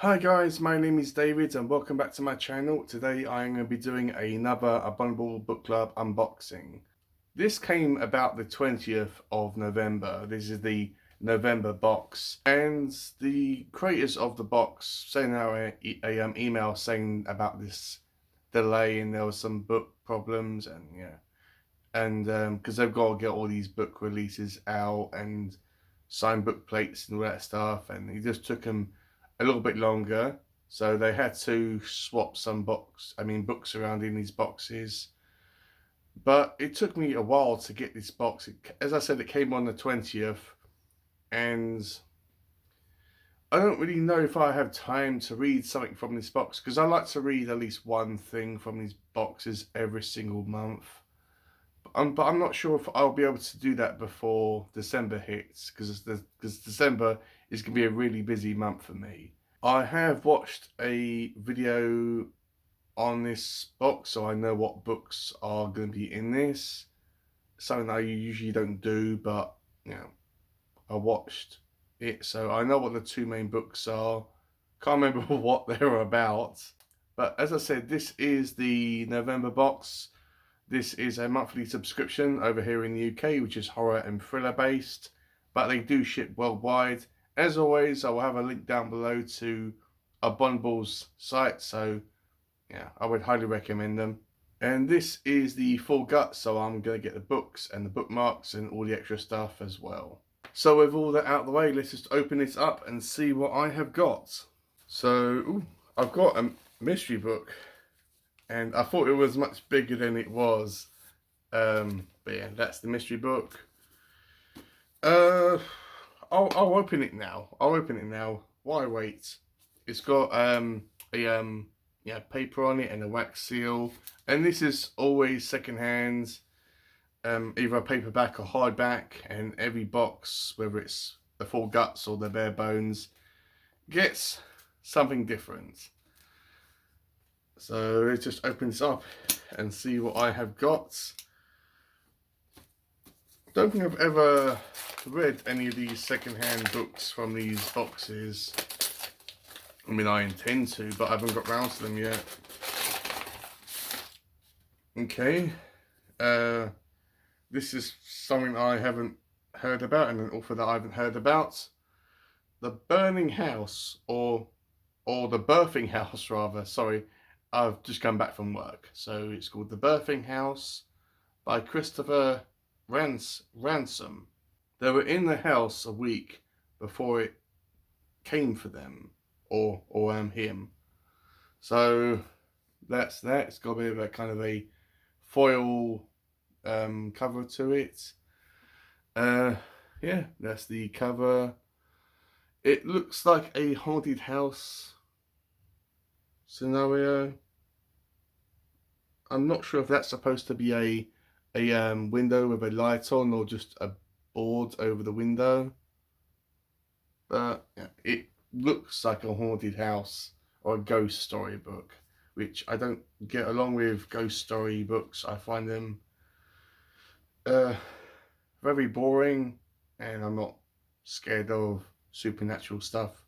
Hi guys, my name is David and welcome back to my channel. Today I am going to be doing another Abominable Book Club unboxing. This came about the 20th of November. This is the November box, and the creators of the box sent out a email saying about this delay, and there was some book problems, and because they've got to get all these book releases out and sign book plates and all that stuff, and it just took them a little bit longer, so they had to swap some books around in these boxes. But it took me a while to get this box. As I said, it came on the 20th, and I don't really know if I have time to read something from this box, because I like to read at least one thing from these boxes every single month. But I'm not sure if I'll be able to do that before December hits, because December is going to be a really busy month for me. I have watched a video on this box, so I know what books are going to be in this. Something I usually don't do, but I watched it, so I know what the two main books are. Can't remember what they're about. But as I said, this is the November box. This is a monthly subscription over here in the UK, which is horror and thriller based, but they do ship worldwide. As always, I will have a link down below to Abominable's site, so yeah, I would highly recommend them. And this is the full gut, so I'm going to get the books and the bookmarks and all the extra stuff as well. So with all that out of the way, let's just open this up and see what I have got. So, I've got a mystery book. And I thought it was much bigger than it was. But yeah, that's the mystery book. I'll open it now. I'll open it now. Why wait? It's got paper on it and a wax seal. And this is always secondhand, either a paperback or hardback. And every box, whether it's the full guts or the bare bones, gets something different. So let's just open this up and see what I have got. Don't think I've ever read any of these secondhand books from these boxes. I mean, I intend to, but I haven't got round to them yet. Okay. This is something I haven't heard about, and an author that I haven't heard about. The Burning House, or the Birthing House, rather. Sorry. I've just come back from work. So it's called The Birthing House by Christopher Ransom. They were in the house a week before it came for them, or him. So that's that. It's got a bit of a kind of a foil cover to it. Yeah, that's the cover. It looks like a haunted house scenario. I'm not sure if that's supposed to be a window with a light on, or just a board over the window. But yeah, it looks like a haunted house or a ghost story book, which I don't get along with ghost story books. I find them very boring, and I'm not scared of supernatural stuff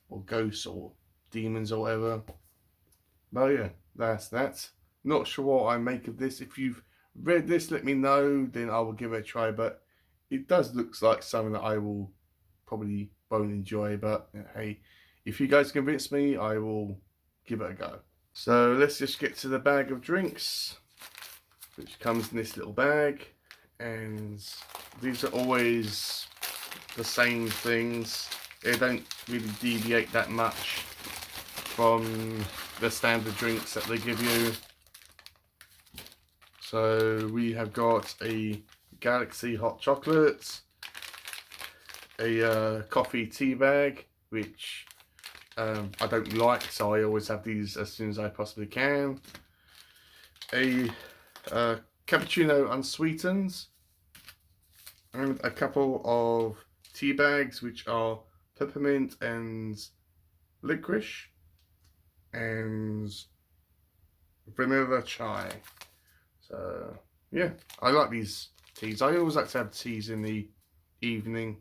or ghosts or demons or whatever. But yeah, that's that. Not sure what I make of this. If you've read this, let me know, then I will give it a try. But it does look like something that I will probably won't enjoy. But hey, if you guys convince me, I will give it a go. So let's just get to the bag of drinks, which comes in this little bag. And these are always the same things. They don't really deviate that much from the standard drinks that they give you. So we have got a Galaxy hot chocolate, a coffee tea bag, which I don't like, so I always have these as soon as I possibly can. A cappuccino unsweetened, and a couple of tea bags, which are peppermint and licorice, and vanilla chai. So yeah, I like these teas. I always like to have teas in the evening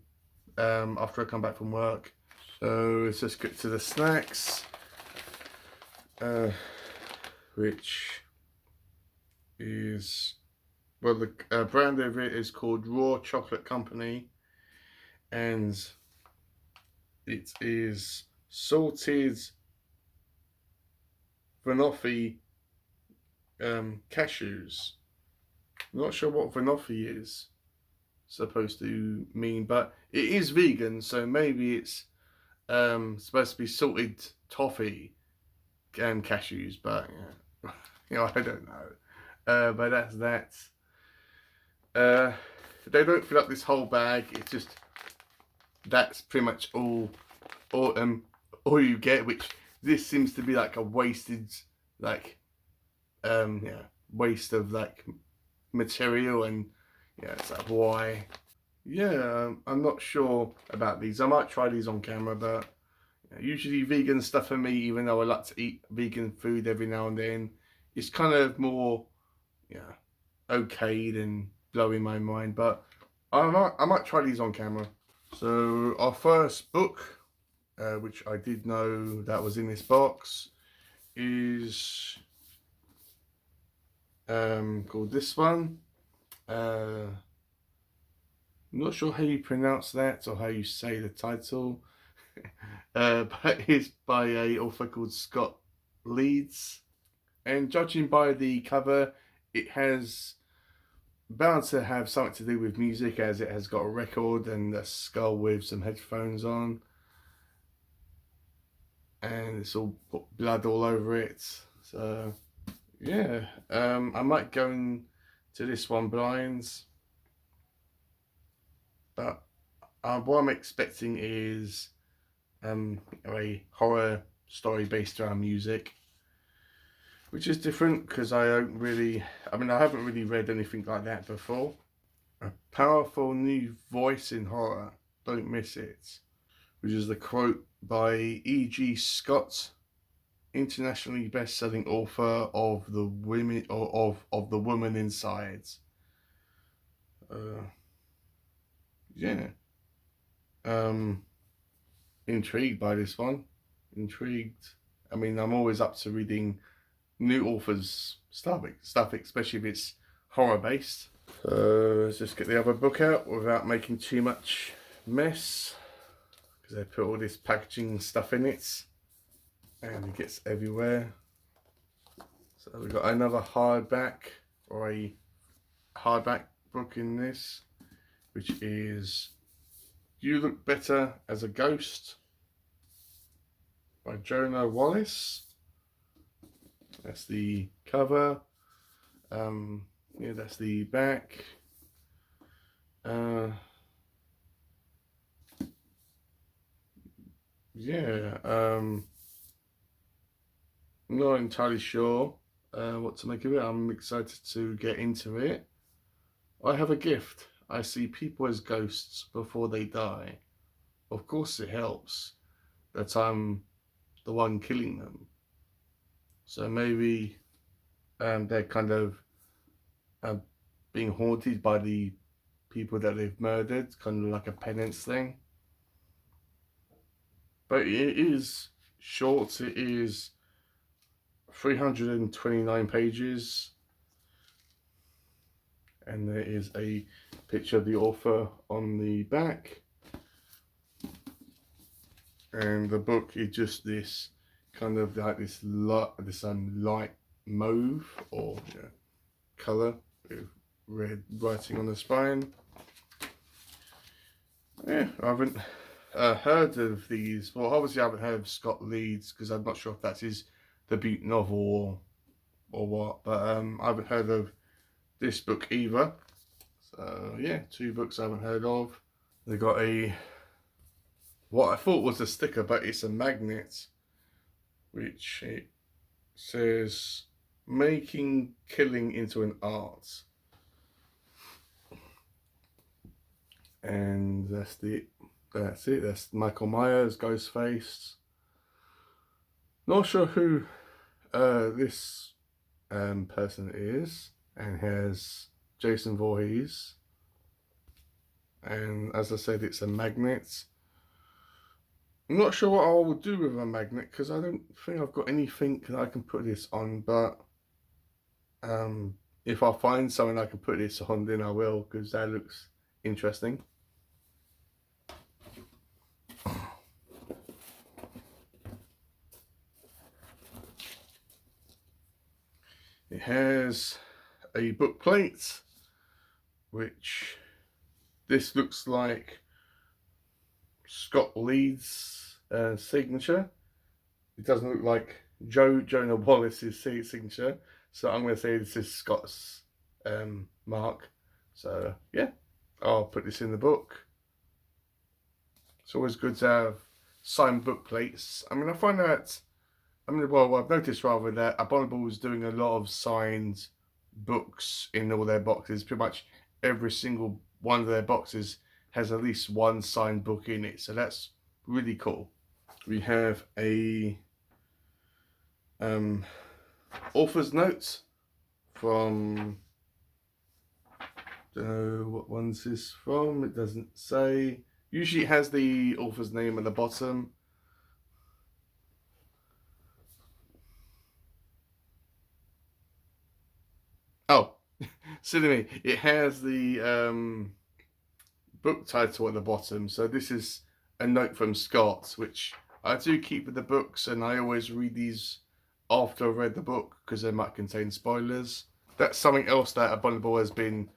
after I come back from work. So let's just get to the snacks, which is, well, the brand of it is called Raw Chocolate Company, and it is salted Vanoffee cashews. I'm not sure what Vanoffee is supposed to mean, but it is vegan, so maybe it's supposed to be salted toffee and cashews, but yeah, you know, I don't know. But that's that. They don't fill up this whole bag. It's just, that's pretty much all you get. Which this seems to be like a wasted, like yeah, waste of like material, and yeah, it's like, why? Yeah, I'm not sure about these. I might try these on camera, but usually vegan stuff for me, even though I like to eat vegan food every now and then, it's kind of more, yeah, okay than blowing my mind. But I might try these on camera. So our first book, which I did know that was in this box, is called this one. I'm not sure how you pronounce that or how you say the title. But it's by a author called Scott Leeds, and judging by the cover, it has bound to have something to do with music, as it has got a record and a skull with some headphones on, and it's all got blood all over it. So yeah, I might go into this one blind, but what I'm expecting is a horror story based around music, which is different because I haven't really read anything like that before. A powerful new voice in horror, don't miss it, which is the quote by E.G. Scott, internationally best-selling author of The Women of The Woman Inside. Yeah, intrigued by this one. Intrigued. I mean, I'm always up to reading new authors' stuff, especially if it's horror based. So let's just get the other book out without making too much mess, because they put all this packaging stuff in it and it gets everywhere. So we've got another hardback, or a hardback book in this, which is You Look Better as a Ghost by Jonah Wallace. That's the cover. Yeah, that's the back. Yeah, I'm not entirely sure what to make of it. I'm excited to get into it. I have a gift. I see people as ghosts before they die. Of course it helps that I'm the one killing them. So maybe they're kind of being haunted by the people that they've murdered, kind of like a penance thing. But it is short. It is 329 pages, and there is a picture of the author on the back, and the book is just this kind of like this light mauve, or color with red writing on the spine. Yeah, I haven't heard of these. Well, obviously I haven't heard of Scott Leeds, because I'm not sure if that's his debut novel or what, but I haven't heard of this book either. So yeah, two books I haven't heard of. They got what I thought was a sticker, but it's a magnet, which it says making killing into an art, and that's it. That's Michael Myers, Ghostface. Not sure who this person is, and has Jason Voorhees, and as I said, it's a magnet. I'm not sure what I will do with a magnet because I don't think I've got anything that I can put this on, but if I find something I can put this on, then I will, because that looks interesting. It has a book plate, which this looks like Scott Leeds' signature. It doesn't look like Jonah Wallace's signature, so I'm going to say this is Scott's mark. So yeah, I'll put this in the book. It's always good to have signed book plates. I mean, I find that, well, I've noticed rather that Abominable is doing a lot of signed books in all their boxes. Pretty much every single one of their boxes has at least one signed book in it, so that's really cool. We have a author's note from, don't know what one's this from, it doesn't say. Usually it has the author's name at the bottom. Oh, silly me, it has the book title at the bottom. So this is a note from Scott, which I do keep with the books, and I always read these after I've read the book because they might contain spoilers. That's something else that Abominable has been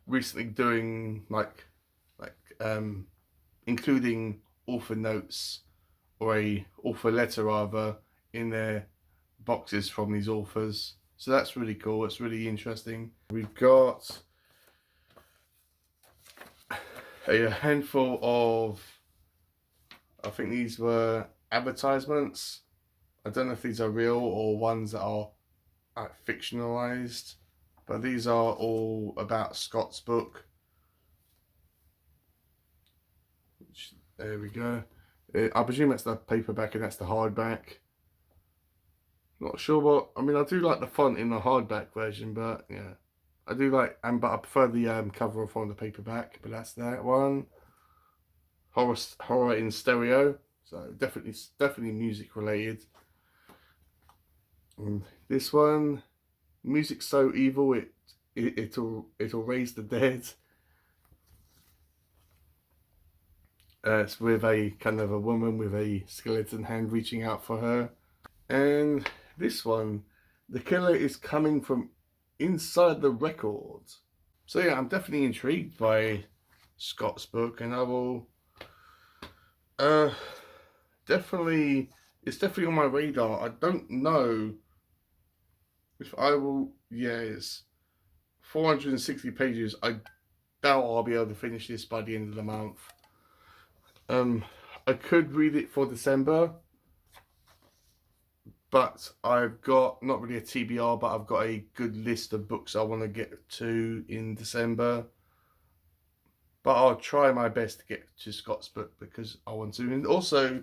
recently doing, like including author notes, or a author letter rather, in their boxes from these authors. So that's really cool. It's really interesting. We've got a handful of, I think these were advertisements. I don't know if these are real or ones that are fictionalized, but these are all about Scott's book. Which, there we go. I presume that's the paperback and that's the hardback. Not sure what, I mean, I do like the font in the hardback version, but yeah, I do like, but I prefer the cover from the paperback. But that's that one. Horror in stereo, so definitely music related. And this one, music so evil it'll raise the dead. It's with a kind of a woman with a skeleton hand reaching out for her. And this one, the killer is coming from inside the record. So yeah, I'm definitely intrigued by Scott's book, and I will it's definitely on my radar. I don't know if I will. Yeah, it's 460 pages. I doubt I'll be able to finish this by the end of the month. I could read it for December, but I've got, not really a TBR, but I've got a good list of books I want to get to in December. But I'll try my best to get to Scott's book because I want to. And also,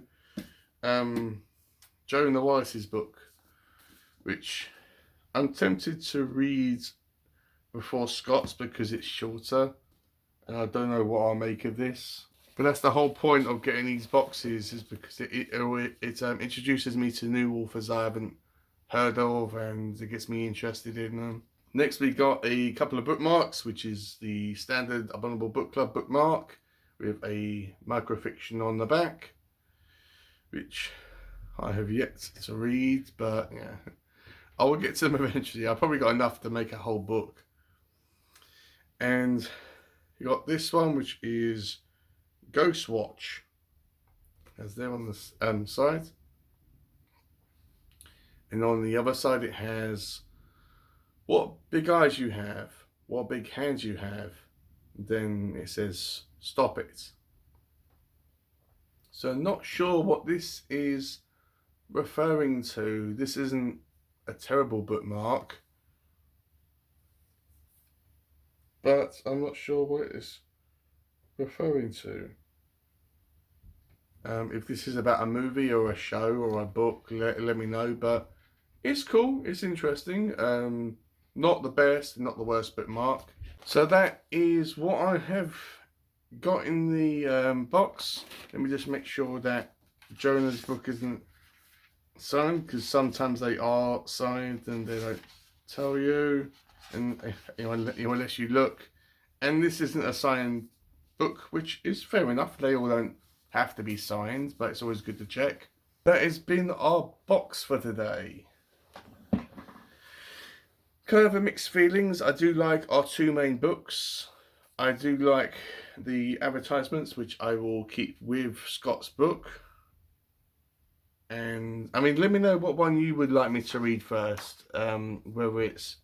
Jonah Wallace's book, which I'm tempted to read before Scott's because it's shorter, and I don't know what I'll make of this. But that's the whole point of getting these boxes, is because it introduces me to new authors I haven't heard of, and it gets me interested in them. Next, we got a couple of bookmarks, which is the standard Abominable Book Club bookmark with a microfiction on the back, which I have yet to read, but yeah, I will get to them eventually. I've probably got enough to make a whole book. And you got this one, which is Ghost Watch, as there on the side, and on the other side it has what big eyes you have, what big hands you have. Then it says stop it. So not sure what this is referring to. This isn't a terrible bookmark, but I'm not sure what it is referring to. If this is about a movie or a show or a book, let me know. But it's cool, it's interesting. Not the best, not the worst bookmark. So that is what I have got in the box. Let me just make sure that Jonah's book isn't signed, because sometimes they are signed and they don't tell you, and unless you look. And this isn't a signed book, which is fair enough. They all don't have to be signed, but it's always good to check. That has been our box for today. Kind of a mixed feelings. I do like our two main books. I do like the advertisements, which I will keep with Scott's book. And I mean, let me know what one you would like me to read first. Whether it's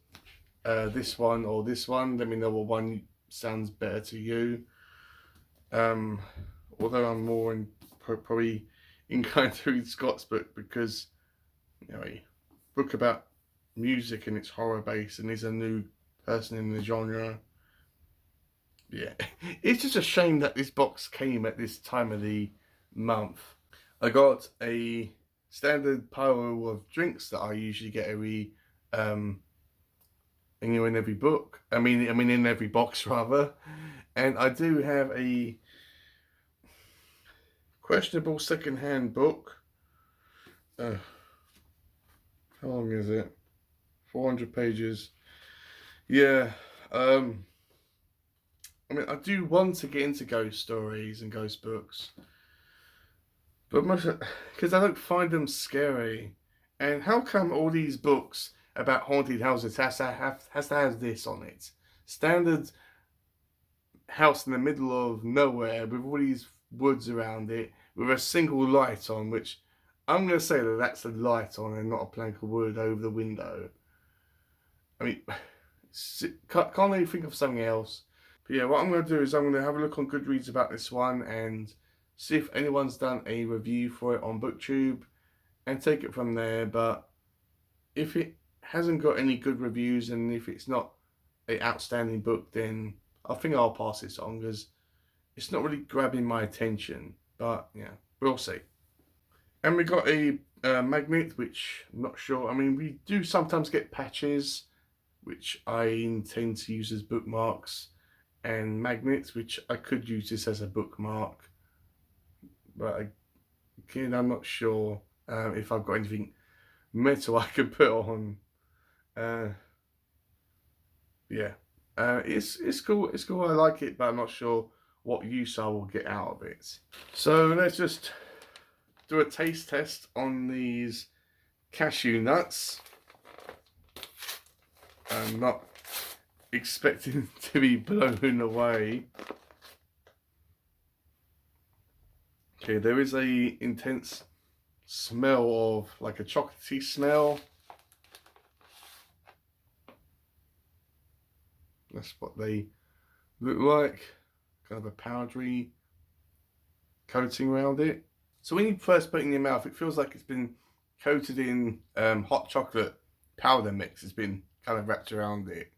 this one or this one. Let me know what one sounds better to you. Although I'm more probably inclined to read Scott's book, because a book about music and it's horror based and he's a new person in the genre. Yeah, it's just a shame that this box came at this time of the month. I got a standard pile of drinks that I usually get every in every book. I mean in every box rather. And I do have a questionable second-hand book. How long is it? 400 pages. Yeah. I mean, I do want to get into ghost stories and ghost books, but because I don't find them scary. And how come all these books about haunted houses has to have this on it? Standard house in the middle of nowhere with all these woods around it with a single light on, which I'm going to say that that's a light on and not a plank of wood over the window. I mean, can't really think of something else. But yeah, what I'm going to do is I'm going to have a look on Goodreads about this one and see if anyone's done a review for it on BookTube and take it from there. But if it hasn't got any good reviews and if it's not an outstanding book, then I think I'll pass this on, because it's not really grabbing my attention. But yeah, we'll see. And we got a magnet, which I'm not sure. I mean, we do sometimes get patches, which I intend to use as bookmarks, and magnets, which I could use this as a bookmark. But again, I'm not sure if I've got anything metal I can put on. Yeah, it's cool. It's cool. I like it, but I'm not sure what use I will get out of it. So let's just do a taste test on these cashew nuts. I'm not expecting to be blown away. Okay, there is a intense smell of like a chocolatey smell. That's what they look like. Kind of a powdery coating around it. So when you first put it in your mouth, it feels like it's been coated in hot chocolate powder mix. It's been kind of wrapped around it.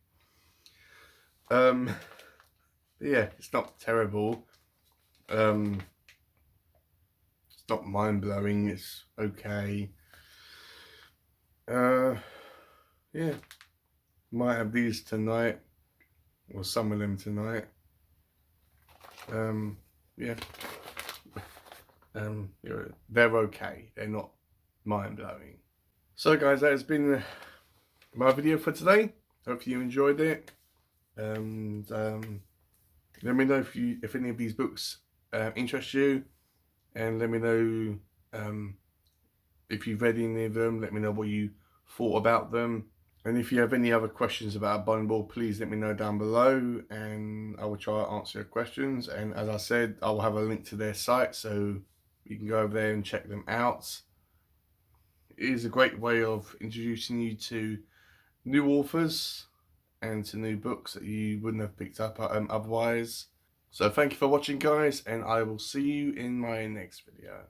Yeah, it's not terrible. It's not mind-blowing. It's okay. Yeah, might have these tonight, or some of them tonight. Yeah. They're okay. They're not mind-blowing. So guys, that has been my video for today. Hope you enjoyed it. And let me know if any of these books interest you, and let me know if you've read any of them. Let me know what you thought about them, and if you have any other questions about Abominable, please let me know down below and I will try to answer your questions. And as I said, I will have a link to their site so you can go over there and check them out. It is a great way of introducing you to new authors and to new books that you wouldn't have picked up otherwise. So thank you for watching guys, and I will see you in my next video.